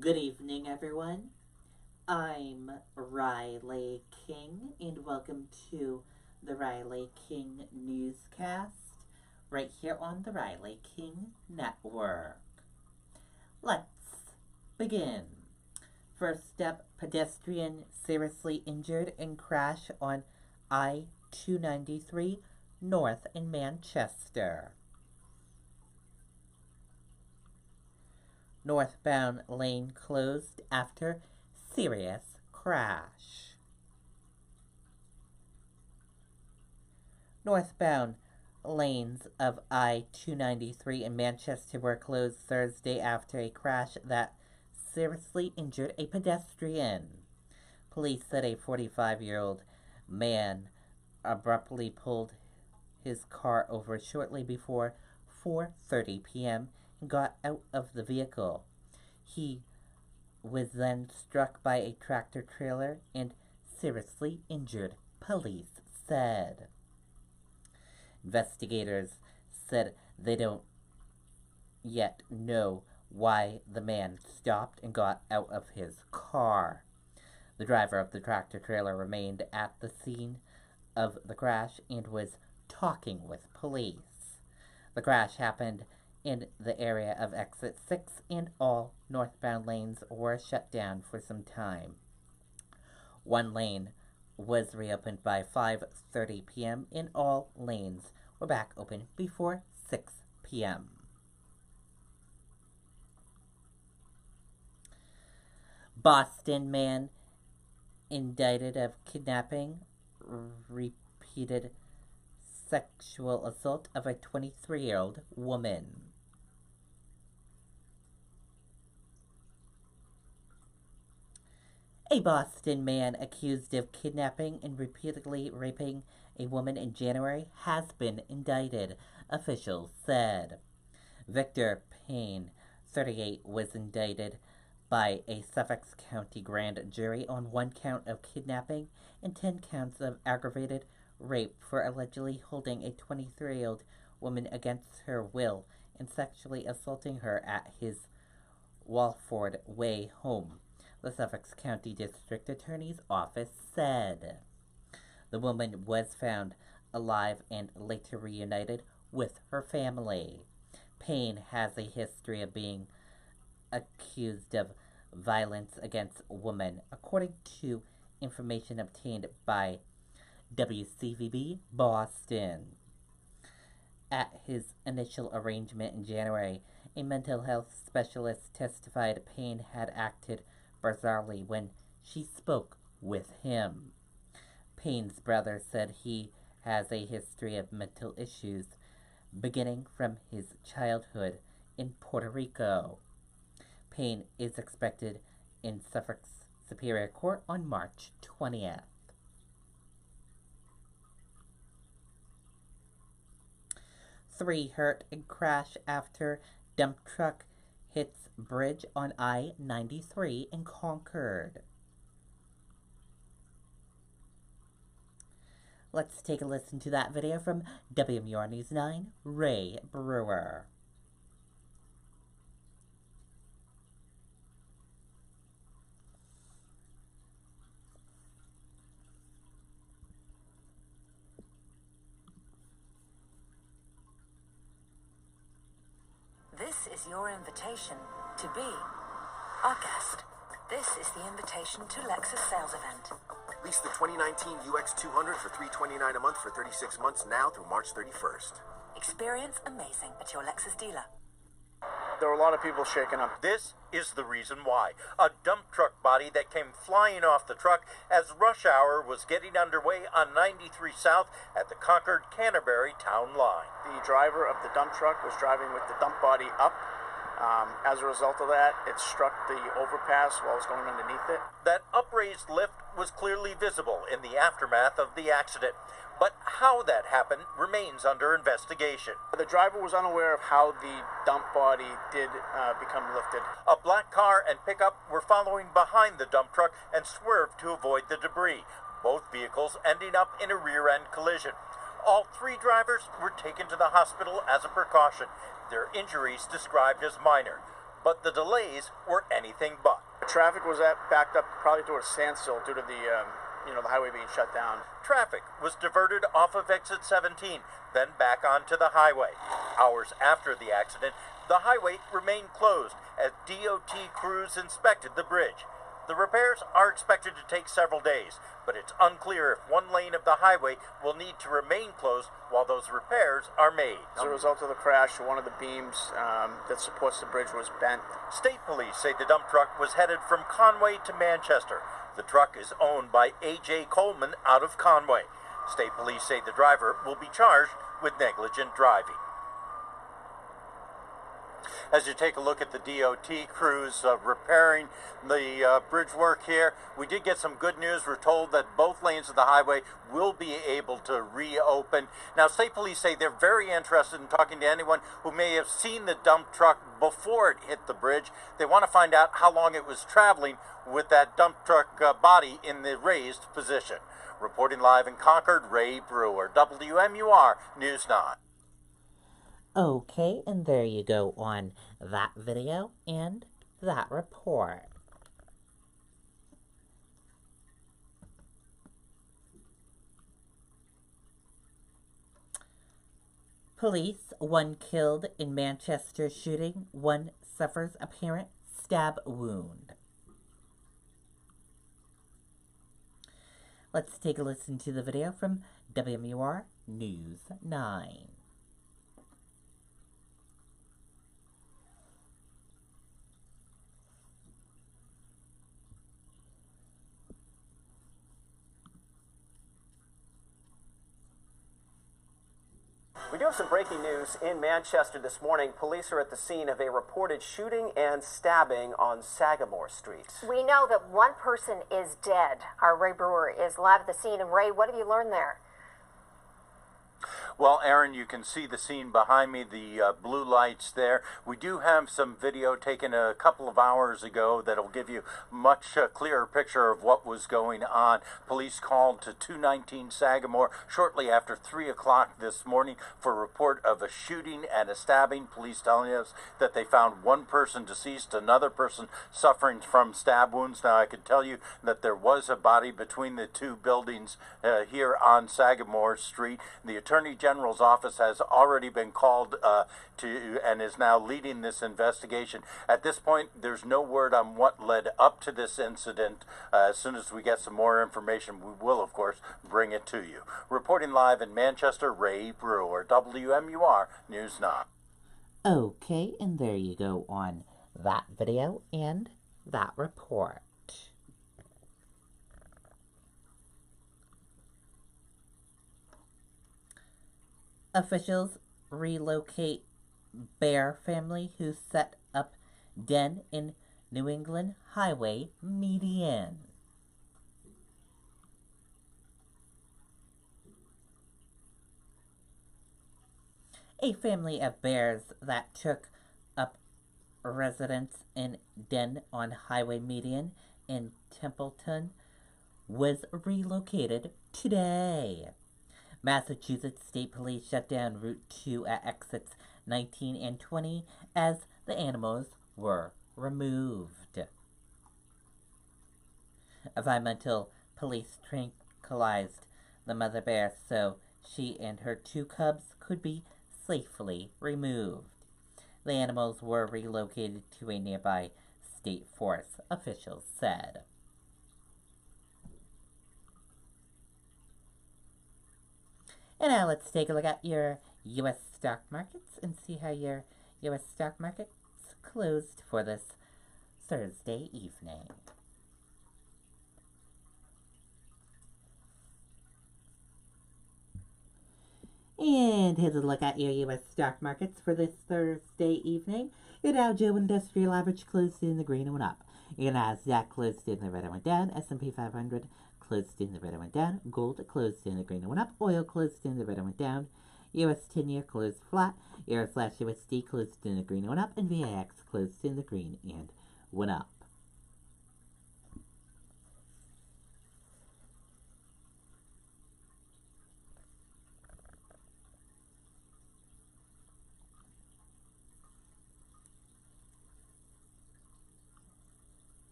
Good evening, everyone. I'm Riley King, and welcome to the Riley King Newscast right here on the Riley King Network. Let's begin. First up, pedestrian seriously injured in crash on I 293 north in Manchester. Northbound lane closed after serious crash. Northbound lanes of I 293 in Manchester were closed Thursday after a crash that seriously injured a pedestrian. Police said a 45-year-old man abruptly pulled his car over shortly before 4:30 p.m. and got out of the vehicle. He was then struck by a tractor trailer and seriously injured, police said. Investigators said they don't yet know why the man stopped and got out of his car. The driver of the tractor trailer remained at the scene of the crash and was talking with police. The crash happened in the area of exit 6 and all northbound lanes were shut down for some time. One lane was reopened by 5:30 p.m. and all lanes were back open before 6 p.m. Boston man indicted of kidnapping, repeated sexual assault of a 23-year-old woman. A Boston man accused of kidnapping and repeatedly raping a woman in January has been indicted, officials said. Victor Payne, 38, was indicted by a Suffolk County grand jury on one count of kidnapping and 10 counts of aggravated rape for allegedly holding a 23-year-old woman against her will and sexually assaulting her at his Walford Way home, the Suffolk County District Attorney's Office said. The woman was found alive and later reunited with her family. Payne has a history of being accused of violence against women, according to information obtained by WCVB Boston. At his initial arraignment in January, a mental health specialist testified Payne had acted bizarrely when she spoke with him. Payne's brother said he has a history of mental issues beginning from his childhood in Puerto Rico. Payne is expected in Suffolk's Superior Court on March 20th. Three hurt in crash after dump truck hits bridge on I-93 in Concord. Let's take a listen to that video from WMUR News 9, Ray Brewer. This is your invitation to be our guest. This is the invitation to Lexus sales event. Lease the 2019 UX200 for $329 a month for 36 months now through March 31st. Experience amazing at your Lexus dealer. There were a lot of people shaken up. This is the reason why. A dump truck body that came flying off the truck as rush hour was getting underway on 93 South at the Concord-Canterbury town line. The driver of the dump truck was driving with the dump body up. As a result of that, it struck the overpass while it was going underneath it. That upraised lift was clearly visible in the aftermath of the accident. But how that happened remains under investigation. The driver was unaware of how the dump body did become lifted. A black car and pickup were following behind the dump truck and swerved to avoid the debris, both vehicles ending up in a rear-end collision. All three drivers were taken to the hospital as a precaution, their injuries described as minor. but the delays were anything but. The traffic was backed up probably to a standstill due to the highway being shut down. Traffic was diverted off of exit 17, then back onto the highway. Hours after the accident, the highway remained closed as DOT crews inspected the bridge. The repairs are expected to take several days, but it's unclear if one lane of the highway will need to remain closed while those repairs are made. As a result of the crash, one of the beams that supports the bridge was bent. State police say the dump truck was headed from Conway to Manchester. The truck is owned by A.J. Coleman out of Conway. State police say the driver will be charged with negligent driving. As you take a look at the DOT crews repairing the bridge work here, we did get some good news. We're told that both lanes of the highway will be able to reopen. Now, state police say they're very interested in talking to anyone who may have seen the dump truck before it hit the bridge. They want to find out how long it was traveling with that dump truck body in the raised position. Reporting live in Concord, Ray Brewer, WMUR News 9. Okay, and there you go on that video and that report. Police, 1 killed in Manchester shooting, 1 suffers apparent stab wound. Let's take a listen to the video from WMUR News 9. We do have some breaking news in Manchester this morning. Police are at the scene of a reported shooting and stabbing on Sagamore Street. We know that 1 person is dead. Our Ray Brewer is live at the scene. And Ray, what have you learned there? Well, Aaron, you can see the scene behind me, the blue lights there. We do have some video taken a couple of hours ago that'll give you much clearer picture of what was going on. Police called to 219 Sagamore shortly after 3 o'clock this morning for a report of a shooting and a stabbing. Police telling us that they found 1 person deceased, another person suffering from stab wounds. Now, I could tell you that there was a body between the 2 buildings here on Sagamore Street. The Attorney General's office has already been called to and is now leading this investigation. At this point, there's no word on what led up to this incident. As soon as we get some more information, we will, of course, bring it to you. Reporting live in Manchester, Ray Brewer, WMUR News 9. Okay, and there you go on that video and that report. Officials relocate bear family who set up den in New England highway median. A family of bears that took up residence in den on highway median in Templeton was relocated today. Massachusetts State Police shut down Route 2 at exits 19 and 20 as the animals were removed. Environmental police tranquilized the mother bear so she and her 2 cubs could be safely removed. The animals were relocated to a nearby state forest, officials said. And now let's take a look at your U.S. stock markets and see how your U.S. stock markets closed for this Thursday evening. And here's a look at your U.S. stock markets for this Thursday evening. Your Dow Jones Industrial Average closed in the green and went up. Your Nasdaq closed in the red and went down. S&P 500 closed in the red and went down. Gold closed in the green and went up. Oil closed in the red and went down. US 10-year closed flat. Euro/USD closed in the green and went up. And VIX closed in the green and went up.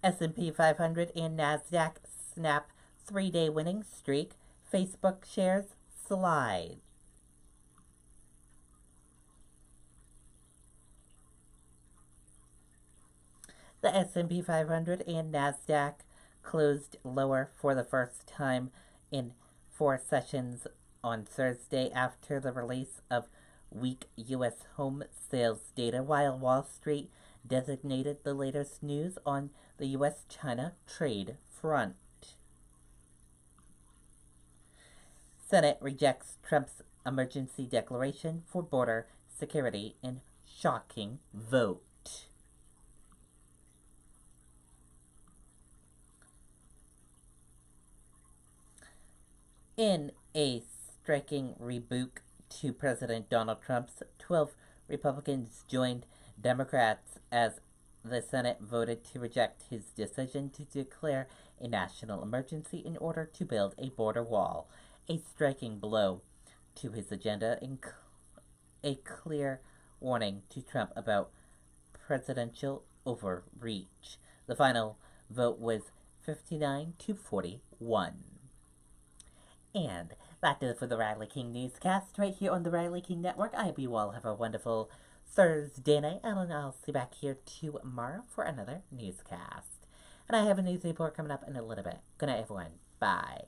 S&P 500 and Nasdaq snap 3-day winning streak. Facebook shares slide. The S&P 500 and Nasdaq closed lower for the first time in 4 sessions on Thursday after the release of weak U.S. home sales data, while Wall Street designated the latest news on the U.S.-China trade front. Senate rejects Trump's emergency declaration for border security in shocking vote. In a striking rebuke to President Donald Trump's, 12 Republicans joined Democrats as the Senate voted to reject his decision to declare a national emergency in order to build a border wall, a striking blow to his agenda and a clear warning to Trump about presidential overreach. The final vote was 59 to 41. And that does it for the Riley King Newscast right here on the Riley King Network. I hope you all have a wonderful Thursday night, and I'll see you back here tomorrow for another newscast. And I have a news report coming up in a little bit. Good night, everyone. Bye.